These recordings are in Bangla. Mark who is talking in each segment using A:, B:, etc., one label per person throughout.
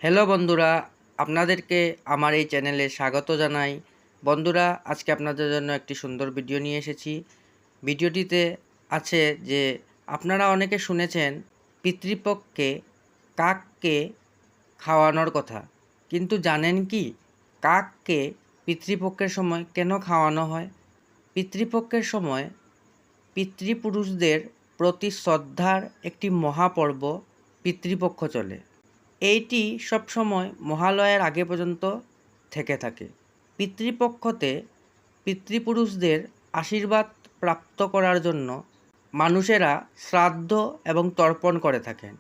A: হ্যালো বন্ধুরা, আপনাদেরকে আমার এই চ্যানেলে স্বাগত জানাই। বন্ধুরা, আজকে আপনাদের জন্য একটি সুন্দর ভিডিও নিয়ে এসেছি। ভিডিওটিতে আছে যে আপনারা অনেকে শুনেছেন পিতৃপক্ষে কাককে খাওয়ানোর কথা, কিন্তু জানেন কি কাককে পিতৃপক্ষের সময় কেন খাওয়ানো হয়? পিতৃপক্ষের সময় পিতৃপুরুষদের প্রতি শ্রদ্ধার একটি মহাপর্ব পিতৃপক্ষ চলে। এইটি সবসময় মহালয়ার আগে পর্যন্ত থেকে থাকে। পিতৃপক্ষতে পিতৃপুরুষদের আশীর্বাদ প্রাপ্ত করার জন্য মানুষেরা শ্রাদ্ধ এবং তর্পণ করে থাকেন।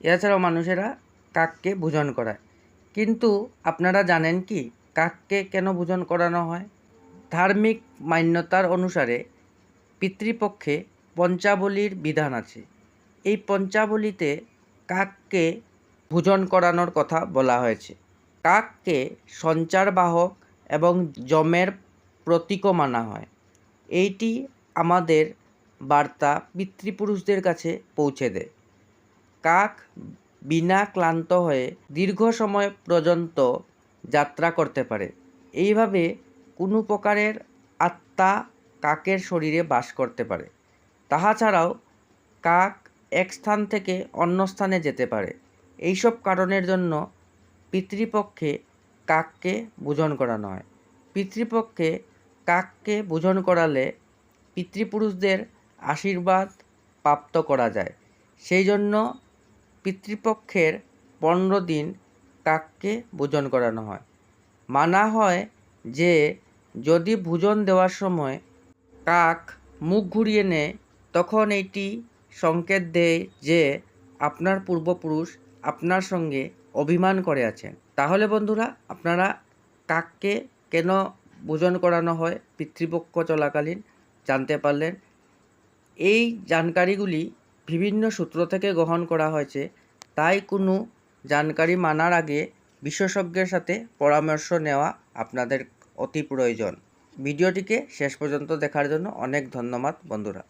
A: এছাড়াও মানুষেরা কাককে ভোজন করায়। কিন্তু আপনারা জানেন কি কাককে কেন ভোজন করানো হয়? ধার্মিক মান্যতার অনুসারে পিতৃপক্ষে পঞ্চাবলীর বিধান আছে। এই পঞ্চাবলীতে কাককে ভোজন করানোর কথা বলা হয়েছে। কাককে সঞ্চার বাহক এবং যমের প্রতীকও মানা হয়। এইটি আমাদের বার্তা পিতৃপুরুষদের কাছে পৌঁছে দেয়। কাক বিনা ক্লান্ত হয়ে দীর্ঘ সময় পর্যন্ত যাত্রা করতে পারে। এইভাবে কোনো প্রকারের আত্মা কাকের শরীরে বাস করতে পারে। তাহা ছাড়াও কাক এক স্থান থেকে অন্য স্থানে যেতে পারে। এইসব কারণের জন্য পিতৃপক্ষে কাককে ভোজন করানো হয়। পিতৃপক্ষে কাককে ভোজন করালে পিতৃপুরুষদের আশীর্বাদ প্রাপ্ত করা যায়। সেই জন্য পিতৃপক্ষের 15 দিন কাককে ভোজন করানো হয়। মানা হয় যে যদি ভোজন দেওয়ার সময় কাক মুখ ঘুরিয়ে নেয়, তখন এইটি সংকেত দেয় যে আপনার পূর্বপুরুষ আপনার সঙ্গে অভিমান করে আছেন। তাহলে বন্ধুরা, আপনারা কাককে কেন ভোজন করানো হয় পিতৃপক্ষ চলাকালীন জানতে পারলেন। এই জানকারিগুলি বিভিন্ন সূত্র থেকে গ্রহণ করা হয়েছে, তাই কোনো জানকারি মানার আগে বিশেষজ্ঞের সাথে পরামর্শ নেওয়া আপনাদের অতি প্রয়োজন। ভিডিওটিকে শেষ পর্যন্ত দেখার জন্য অনেক ধন্যবাদ বন্ধুরা।